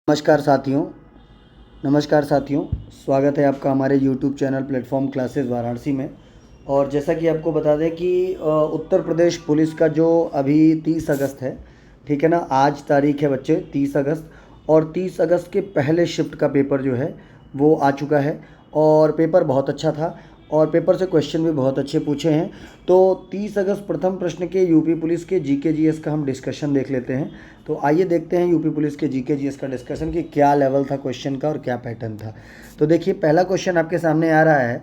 नमस्कार साथियों। स्वागत है आपका हमारे YouTube channel platform classes Varanasi में। और जैसा कि आपको बता दें कि उत्तर प्रदेश पुलिस का जो अभी 30 अगस्त है, ठीक है ना, आज तारीख है बच्चे 30 अगस्त। और 30 अगस्त के पहले शिफ्ट का पेपर जो है वो आ चुका है और पेपर बहुत अच्छा था और पेपर से क्वेश्चन भी बहुत अच्छे पूछे हैं। तो 30 अगस्त प्रथम प्रश्न के यूपी पुलिस के जीके जीएस का हम डिस्कशन देख लेते हैं। तो आइए देखते हैं यूपी पुलिस के जीके जीएस का डिस्कशन कि क्या लेवल था क्वेश्चन का और क्या पैटर्न था। तो देखिए, पहला क्वेश्चन आपके सामने आ रहा है,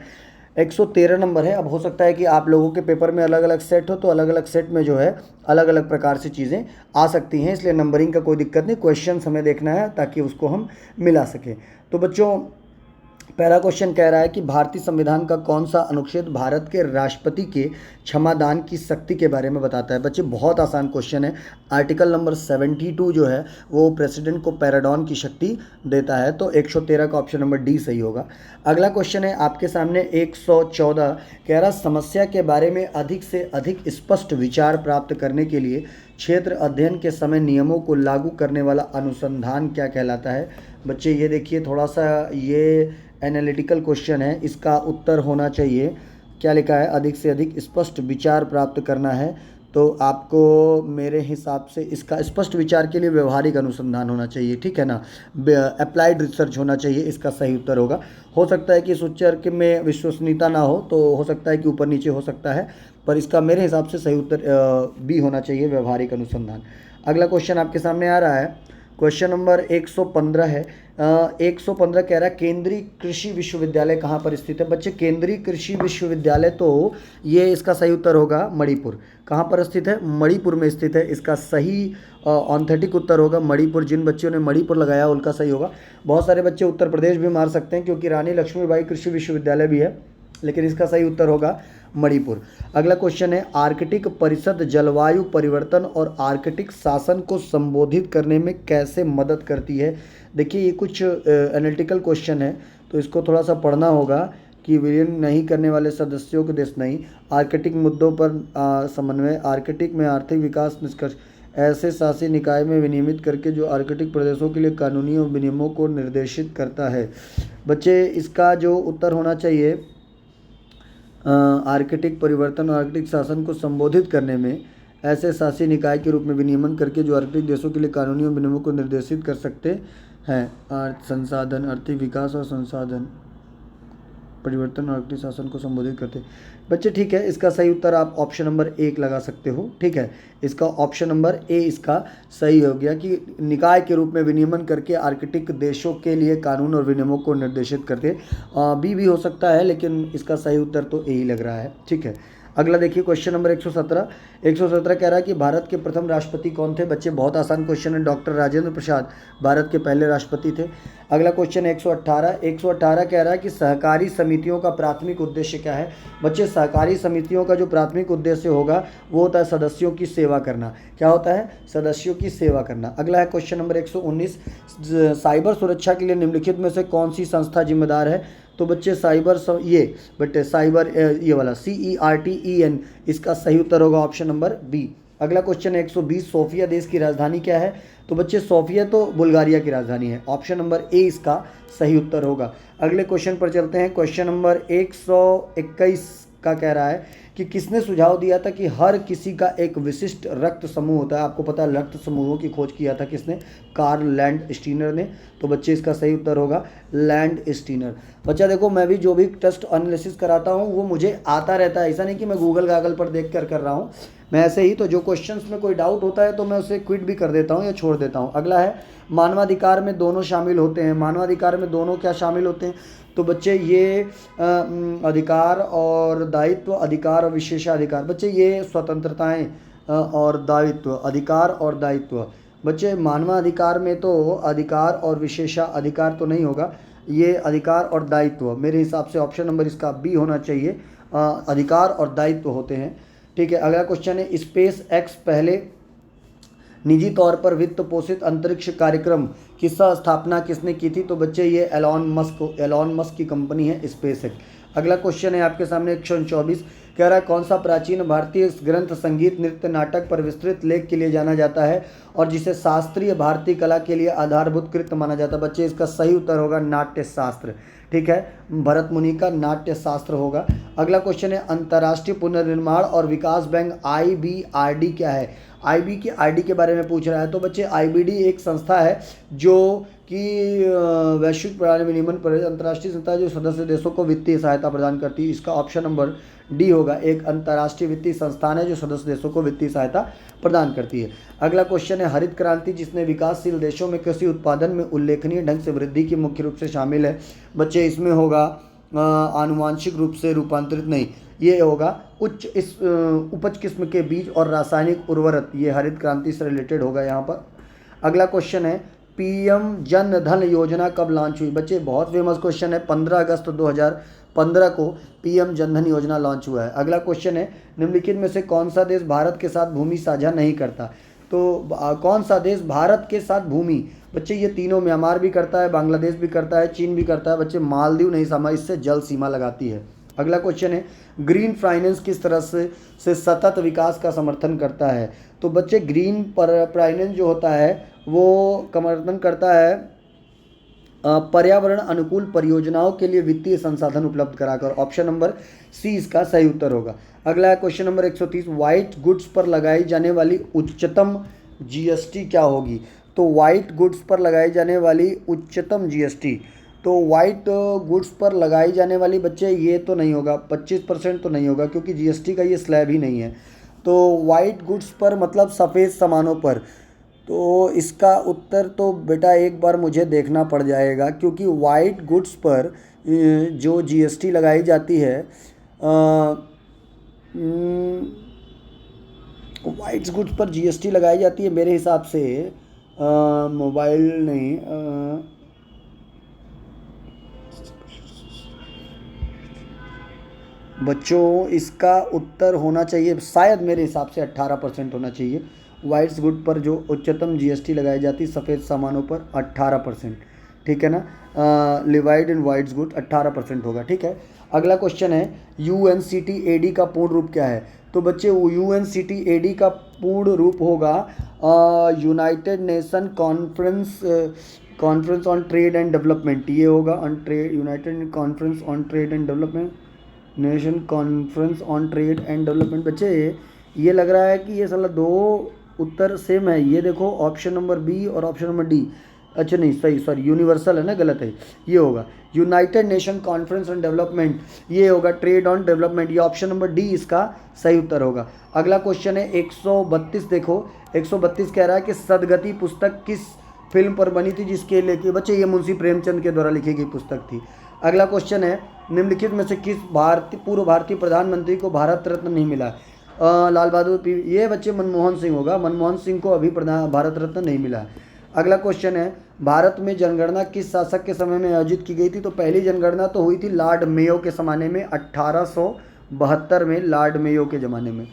113 नंबर है। अब हो सकता है कि आप लोगों के पेपर में अलग अलग सेट हो, तो अलग अलग सेट में जो है अलग अलग प्रकार से चीज़ें आ सकती हैं, इसलिए नंबरिंग का कोई दिक्कत नहीं, क्वेश्चन हमें देखना है ताकि उसको हम मिला सकें। तो बच्चों, पहला क्वेश्चन कह रहा है कि भारतीय संविधान का कौन सा अनुच्छेद भारत के राष्ट्रपति के क्षमादान की शक्ति के बारे में बताता है। बच्चे, बहुत आसान क्वेश्चन है। आर्टिकल नंबर 72 जो है वो प्रेसिडेंट को पैराडॉन की शक्ति देता है, तो 113 का ऑप्शन नंबर डी सही होगा। अगला क्वेश्चन है आपके सामने 114, कह रहा समस्या के बारे में अधिक से अधिक स्पष्ट विचार प्राप्त करने के लिए क्षेत्र अध्ययन के समय नियमों को लागू करने वाला अनुसंधान क्या कहलाता है। बच्चे ये देखिए, थोड़ा सा ये एनालिटिकल क्वेश्चन है, इसका उत्तर होना चाहिए, क्या लिखा है, अधिक से अधिक स्पष्ट विचार प्राप्त करना है। तो आपको मेरे हिसाब से इसका स्पष्ट विचार के लिए व्यवहारिक अनुसंधान होना चाहिए, ठीक है ना, अप्लाइड रिसर्च होना चाहिए, इसका सही उत्तर होगा। हो सकता है कि इस उत्तर के में विश्वसनीयता ना हो, तो हो सकता है कि ऊपर नीचे हो सकता है, पर इसका मेरे हिसाब से सही उत्तर बी होना चाहिए, व्यवहारिक अनुसंधान। अगला क्वेश्चन आपके सामने आ रहा है, क्वेश्चन नंबर 115 है। 115 कह रहा है केंद्रीय कृषि विश्वविद्यालय कहाँ पर स्थित है। बच्चे, केंद्रीय कृषि विश्वविद्यालय, तो ये इसका सही उत्तर होगा मणिपुर। कहाँ पर स्थित है? मणिपुर में स्थित है। इसका सही ऑथेंटिक उत्तर होगा मणिपुर। जिन बच्चों ने मणिपुर लगाया उनका सही होगा। बहुत सारे बच्चे उत्तर प्रदेश भी मार सकते हैं क्योंकि रानी लक्ष्मीबाई कृषि विश्वविद्यालय भी है, लेकिन इसका सही उत्तर होगा मणिपुर। अगला क्वेश्चन है, आर्कटिक परिषद जलवायु परिवर्तन और आर्कटिक शासन को संबोधित करने में कैसे मदद करती है। देखिए, ये कुछ एनालिटिकल क्वेश्चन है, तो इसको थोड़ा सा पढ़ना होगा कि विलीन नहीं करने वाले सदस्यों के देश नहीं, आर्कटिक मुद्दों पर समन्वय, आर्कटिक में आर्थिक विकास निष्कर्ष, ऐसे शासी निकाय में विनियमित करके जो आर्कटिक प्रदेशों के लिए कानूनी और विनियमों को निर्देशित करता है। बच्चे, इसका जो उत्तर होना चाहिए, आर्कटिक परिवर्तन और आर्कटिक शासन को संबोधित करने में ऐसे शासी निकाय के रूप में विनियमन करके जो आर्कटिक देशों के लिए कानूनी और विनियमों को निर्देशित कर सकते हैं। संसाधन, आर्थिक विकास और संसाधन परिवर्तन और आर्कटिक शासन को संबोधित करते हैं। बच्चे, ठीक है, इसका सही उत्तर आप ऑप्शन नंबर 1 लगा सकते हो, ठीक है। इसका ऑप्शन नंबर ए इसका सही हो गया कि निकाय के रूप में विनियमन करके आर्कटिक देशों के लिए कानून और विनियमों को निर्देशित करते। बी भी हो सकता है, लेकिन इसका सही उत्तर तो ए ही लग रहा है, ठीक है। अगला देखिए, क्वेश्चन नंबर 117 कह रहा है कि भारत के प्रथम राष्ट्रपति कौन थे। बच्चे, बहुत आसान क्वेश्चन है, डॉक्टर राजेंद्र प्रसाद भारत के पहले राष्ट्रपति थे। अगला क्वेश्चन 118 कह रहा है कि सहकारी समितियों का प्राथमिक उद्देश्य क्या है। बच्चे, सहकारी समितियों का जो प्राथमिक उद्देश्य होगा वो होता है सदस्यों की सेवा करना। क्या होता है? सदस्यों की सेवा करना। अगला है क्वेश्चन नंबर 119, साइबर सुरक्षा के लिए निम्नलिखित में से कौन सी संस्था जिम्मेदार है। तो बच्चे, साइबर ये वाला CERTEN, इसका सही उत्तर होगा ऑप्शन नंबर बी। अगला क्वेश्चन 120, सोफिया देश की राजधानी क्या है। तो बच्चे, सोफिया तो बुल्गारिया की राजधानी है, ऑप्शन नंबर ए इसका सही उत्तर होगा। अगले क्वेश्चन पर चलते हैं, क्वेश्चन नंबर 121 का कह रहा है कि किसने सुझाव दिया था कि हर किसी का एक विशिष्ट रक्त समूह होता है। आपको पता है रक्त समूहों की खोज किया था किसने? कार्ल लैंड स्टीनर ने। तो बच्चे, इसका सही उत्तर होगा लैंड स्टीनर। बच्चा देखो, मैं भी जो भी टेस्ट एनालिसिस कराता हूँ वो मुझे आता रहता है, ऐसा नहीं कि मैं गूगल गागल पर देख कर रहा हूँ, मैं ऐसे ही, तो जो क्वेश्चंस में कोई डाउट होता है तो मैं उसे क्विट भी कर देता हूँ या छोड़ देता हूँ। अगला है, मानवाधिकार में दोनों शामिल होते हैं। मानवाधिकार में दोनों क्या शामिल होते हैं? तो बच्चे, ये अधिकार और दायित्व, अधिकार और विशेषाधिकार। बच्चे, ये स्वतंत्रताएं और दायित्व, अधिकार और दायित्व। बच्चे, मानवाधिकार में तो अधिकार और विशेषाधिकार तो नहीं होगा, ये अधिकार और दायित्व, मेरे हिसाब से ऑप्शन नंबर इसका बी होना चाहिए, अधिकार और दायित्व होते हैं, ठीक है। अगला क्वेश्चन है, स्पेस एक्स पहले निजी तौर पर वित्त पोषित अंतरिक्ष कार्यक्रम की सह स्थापना किसने की थी। तो बच्चे, ये एलॉन मस्क की कंपनी है स्पेस एक्स। अगला क्वेश्चन है आपके सामने 124, कह रहा है कौन सा प्राचीन भारतीय ग्रंथ संगीत नृत्य नाटक पर विस्तृत लेख के लिए जाना जाता है और जिसे शास्त्रीय भारतीय कला के लिए आधारभूत कृत माना जाता है। बच्चे इसका सही उत्तर होगा नाट्य शास्त्र। ठीक है, भरत मुनि का नाट्य शास्त्र होगा। अगला क्वेश्चन है अंतर्राष्ट्रीय पुनर्निर्माण और विकास बैंक IBRD क्या है। IBRD के बारे में पूछ रहा है। तो बच्चे IBD एक संस्था है जो कि वैश्विक प्रणाली विनियमन पर अंतर्राष्ट्रीय संस्था है जो सदस्य देशों को वित्तीय सहायता प्रदान करती है। इसका ऑप्शन नंबर डी होगा। एक अंतर्राष्ट्रीय वित्तीय संस्थान है जो सदस्य देशों को वित्तीय सहायता प्रदान करती है। अगला क्वेश्चन है हरित क्रांति जिसने विकासशील देशों में कृषि उत्पादन में उल्लेखनीय ढंग से वृद्धि की मुख्य रूप से शामिल है। बच्चे इसमें होगा आनुवांशिक रूप से रूपांतरित नहीं, ये होगा उच्च इस उपज किस्म के बीज और रासायनिक उर्वरक, ये हरित क्रांति से रिलेटेड होगा यहाँ पर। अगला क्वेश्चन है PM जन धन योजना कब लॉन्च हुई। बच्चे बहुत फेमस क्वेश्चन है, 15 अगस्त 2015 को PM जन धन योजना लॉन्च हुआ है। अगला क्वेश्चन है निम्नलिखित में से कौन सा देश भारत के साथ भूमि साझा नहीं करता। तो कौन सा देश भारत के साथ भूमि, बच्चे ये तीनों, म्यांमार भी करता है, बांग्लादेश भी करता है, चीन भी करता है। बच्चे मालदीव नहीं समा इससे जल सीमा लगाती है। अगला क्वेश्चन है ग्रीन फाइनेंस किस तरह से सतत विकास का समर्थन करता है। तो बच्चे ग्रीन फाइनेंस जो होता है वो समर्थन करता है पर्यावरण अनुकूल परियोजनाओं के लिए वित्तीय संसाधन उपलब्ध कराकर। ऑप्शन नंबर सी इसका सही उत्तर होगा। अगला क्वेश्चन नंबर 130 व्हाइट गुड्स पर लगाई जाने वाली उच्चतम GST क्या होगी। तो व्हाइट गुड्स पर लगाई जाने वाली उच्चतम GST, तो वाइट गुड्स पर लगाई जाने वाली, बच्चे ये तो नहीं होगा, 25% तो नहीं होगा क्योंकि GST का ये स्लैब ही नहीं है। तो वाइट गुड्स पर मतलब सफ़ेद सामानों पर, तो इसका उत्तर तो बेटा एक बार मुझे देखना पड़ जाएगा क्योंकि वाइट गुड्स पर जो GST लगाई जाती है, वाइट गुड्स पर GST लगाई जाती है मेरे हिसाब से मोबाइल नहीं, बच्चों इसका उत्तर होना चाहिए शायद मेरे हिसाब से 18% होना चाहिए। वाइट्स गुड पर जो उच्चतम GST लगाई जाती है सफ़ेद सामानों पर 18%, ठीक है ना। लिवाइड इन वाइट्स गुड 18% होगा, ठीक है। अगला क्वेश्चन है UNCTAD का पूर्ण रूप क्या है। तो बच्चे UNCTAD का पूर्ण रूप होगा United nation conference on trade and development, ये होगा on trade, United conference on trade and development, nation conference on trade and development. बच्चे ये लग रहा है कि ये साला दो उत्तर सेम है, ये देखो ऑप्शन नंबर बी और ऑप्शन नंबर डी, अच्छा नहीं सही, सॉरी यूनिवर्सल है ना, गलत है, ये होगा United nation conference on development, ये होगा ट्रेड ऑन डेवलपमेंट, ये ऑप्शन नंबर डी इसका सही उत्तर होगा। अगला क्वेश्चन है 132, देखो 132 कह रहा है कि सदगति पुस्तक किस फिल्म पर बनी थी जिसके लेके, बच्चे ये मुंशी प्रेमचंद के द्वारा लिखी गई पुस्तक थी। अगला क्वेश्चन है निम्नलिखित में से किस पूर्व भारतीय प्रधानमंत्री को भारत रत्न नहीं मिला। लाल बहादुर ये बच्चे मनमोहन सिंह होगा, मनमोहन सिंह को अभी भारत रत्न नहीं मिला। अगला क्वेश्चन है भारत में जनगणना किस शासक के समय में आयोजित की गई थी। तो पहली जनगणना तो हुई थी लॉर्ड मेयो के ज़माने में 1872 में, लॉर्ड मेयो के ज़माने में।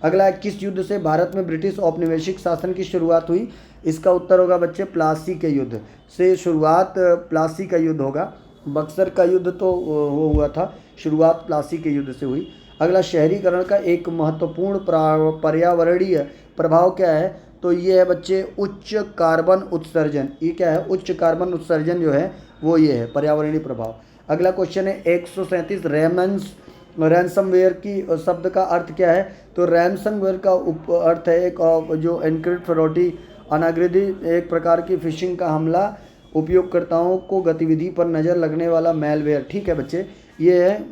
अगला किस युद्ध से भारत में ब्रिटिश औपनिवेशिक शासन की शुरुआत हुई। इसका उत्तर होगा बच्चे प्लासी के युद्ध से शुरुआत, प्लासी का युद्ध होगा। बक्सर का युद्ध तो वो हुआ था, शुरुआत प्लासी के युद्ध से हुई। अगला शहरीकरण का एक महत्वपूर्ण पर्यावरणीय प्रभाव क्या है। तो ये है बच्चे उच्च कार्बन उत्सर्जन, ये क्या है, उच्च कार्बन उत्सर्जन जो है वो ये है पर्यावरणीय प्रभाव। अगला क्वेश्चन है 137 रैंसमवेयर की शब्द का अर्थ क्या है। तो रैंसमवेयर का अर्थ है एक जो एनक्रिप्ट फिरौती अनागृति, एक प्रकार की फिशिंग का हमला, उपयोगकर्ताओं को गतिविधि पर नज़र लगने वाला मैलवेयर, ठीक है बच्चे, ये है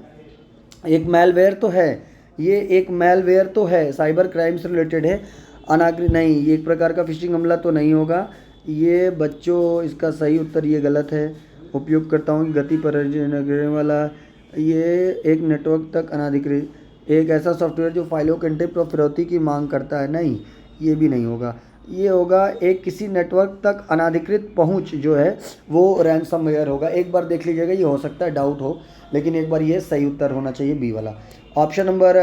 एक मैलवेयर तो है, ये एक मैलवेयर तो है, साइबर क्राइम से रिलेटेड है। अनागृत नहीं, ये एक प्रकार का फिशिंग हमला तो नहीं होगा। ये बच्चों इसका सही उत्तर ये गलत है। उपयोगकर्ताओं की गति पर लगने वाला, ये एक नेटवर्क तक अनाधिकृत, एक ऐसा सॉफ्टवेयर जो फाइलों के इंटरप्ट और फिरौती की मांग करता है, नहीं ये भी नहीं होगा। ये होगा एक किसी नेटवर्क तक अनाधिकृत पहुंच जो है वो रैंसमवेयर होगा। एक बार देख लीजिएगा, ये हो सकता है डाउट हो, लेकिन एक बार ये सही उत्तर होना चाहिए बी वाला। ऑप्शन नंबर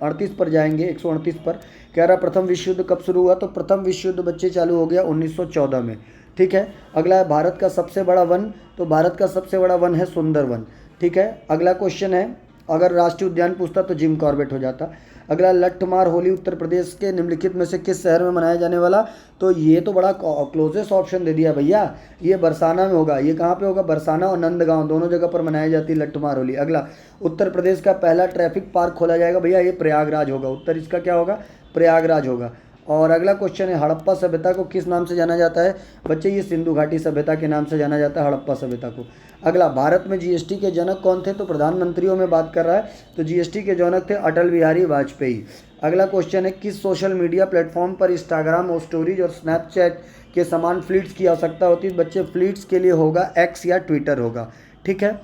38 पर जाएंगे, 138 पर कह रहा प्रथम विश्व युद्ध कब शुरू हुआ। तो प्रथम विश्व युद्ध बच्चे चालू हो गया 1914 में, ठीक है। अगला है भारत का सबसे बड़ा वन, तो भारत का सबसे बड़ा वन है सुंदरवन, ठीक है। अगला क्वेश्चन है अगर राष्ट्रीय उद्यान पूछता तो जिम कॉर्बेट हो जाता। अगला, लट्ठमार होली उत्तर प्रदेश के निम्नलिखित में से किस शहर में मनाया जाने वाला? तो ये तो बड़ा क्लोजेस्ट ऑप्शन दे दिया भैया, ये बरसाना में होगा। ये कहाँ पे होगा? बरसाना और नंदगांव दोनों जगह पर मनाई जाती है लट्ठमार होली। अगला, उत्तर प्रदेश का पहला ट्रैफिक पार्क खोला जाएगा भैया, ये प्रयागराज होगा। उत्तर इसका क्या होगा? प्रयागराज होगा। और अगला क्वेश्चन है, हड़प्पा सभ्यता को किस नाम से जाना जाता है? बच्चे ये सिंधु घाटी सभ्यता के नाम से जाना जाता है हड़प्पा सभ्यता को। अगला, भारत में जीएसटी के जनक कौन थे? तो प्रधानमंत्रियों में बात कर रहा है, तो जीएसटी के जनक थे अटल बिहारी वाजपेयी। अगला क्वेश्चन है, किस सोशल मीडिया प्लेटफॉर्म पर इंस्टाग्राम और स्टोरीज और स्नैपचैट के समान फ्लीट्स की आवश्यकता होती है? बच्चे फ्लीट्स के लिए होगा एक्स या ट्विटर होगा। ठीक है।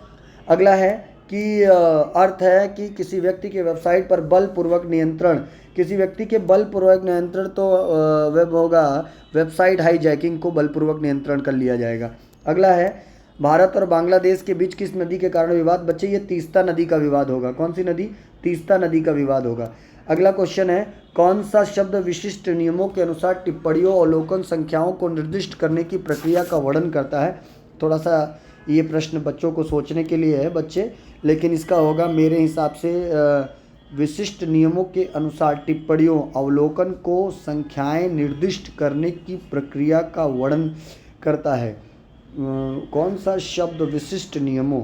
अगला है कि अर्थ है कि किसी व्यक्ति के वेबसाइट पर बलपूर्वक नियंत्रण, किसी व्यक्ति के बलपूर्वक नियंत्रण तो वेब होगा, वेबसाइट हाईजैकिंग को बलपूर्वक नियंत्रण कर लिया जाएगा। अगला है, भारत और बांग्लादेश के बीच किस नदी के कारण विवाद? बच्चे ये तीस्ता नदी का विवाद होगा। कौन सी नदी? तीस्ता नदी का विवाद होगा। अगला क्वेश्चन है, कौन सा शब्द विशिष्ट नियमों के अनुसार टिप्पणियों अवलोकन संख्याओं को निर्दिष्ट करने की प्रक्रिया का वर्णन करता है? थोड़ा सा ये प्रश्न बच्चों को सोचने के लिए है बच्चे, लेकिन इसका होगा मेरे हिसाब से विशिष्ट नियमों के अनुसार टिप्पणियों अवलोकन को संख्याएं निर्दिष्ट करने की प्रक्रिया का वर्णन करता है। कौन सा शब्द विशिष्ट नियमों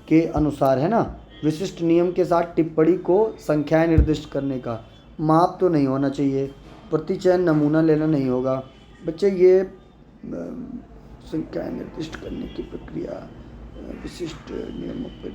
के अनुसार है ना, विशिष्ट नियम के साथ टिप्पणी को संख्याएं निर्दिष्ट करने का। माप तो नहीं होना चाहिए, प्रतिचयन नमूना लेना नहीं होगा बच्चे। ये संख्याएं निर्दिष्ट करने की प्रक्रिया विशिष्ट नियमों पर,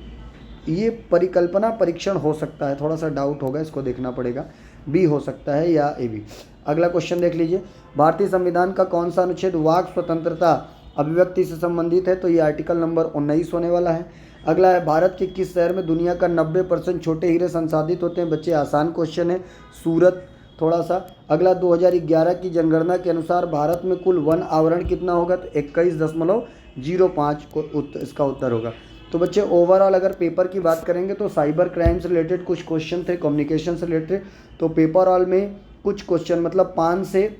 ये परिकल्पना परीक्षण हो सकता है, थोड़ा सा डाउट होगा, इसको देखना पड़ेगा। बी हो सकता है या ए बी। अगला क्वेश्चन देख लीजिए, भारतीय संविधान का कौन सा अनुच्छेद वाक स्वतंत्रता अभिव्यक्ति से संबंधित है? तो ये आर्टिकल नंबर 19 होने वाला है। अगला है, भारत के किस शहर में दुनिया का 90% छोटे हीरे संसाधित होते हैं? बच्चे आसान क्वेश्चन है, सूरत थोड़ा सा। अगला, 2011 की जनगणना के अनुसार भारत में कुल वन आवरण कितना होगा? तो 21.05 इसका उत्तर होगा। तो बच्चे ओवरऑल अगर पेपर की बात करेंगे तो साइबर क्राइम से रिलेटेड कुछ क्वेश्चन थे, कम्युनिकेशन से रिलेटेड। तो पेपर ऑल में कुछ क्वेश्चन मतलब 5 से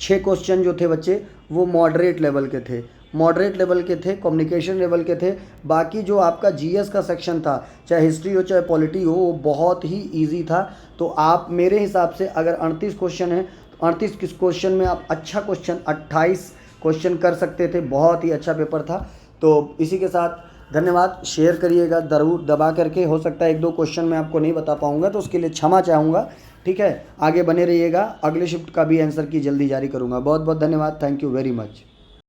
6 क्वेश्चन जो थे बच्चे वो मॉडरेट लेवल के थे, कम्युनिकेशन लेवल के थे। बाकी जो आपका जीएस का सेक्शन था, चाहे हिस्ट्री हो चाहे पॉलिटी हो, वो बहुत ही इजी था। तो आप मेरे हिसाब से अगर 38 क्वेश्चन है तो 38 किस क्वेश्चन में आप अच्छा क्वेश्चन 28 क्वेश्चन कर सकते थे। बहुत ही अच्छा पेपर था। तो इसी के साथ धन्यवाद, शेयर करिएगा ज़रूर दबा करके। हो सकता है 1-2 क्वेश्चन मैं आपको नहीं बता पाऊँगा तो उसके लिए क्षमा चाहूँगा। ठीक है, आगे बने रहिएगा, अगले शिफ्ट का भी आंसर की जल्दी जारी करूँगा। बहुत बहुत धन्यवाद, थैंक यू वेरी मच।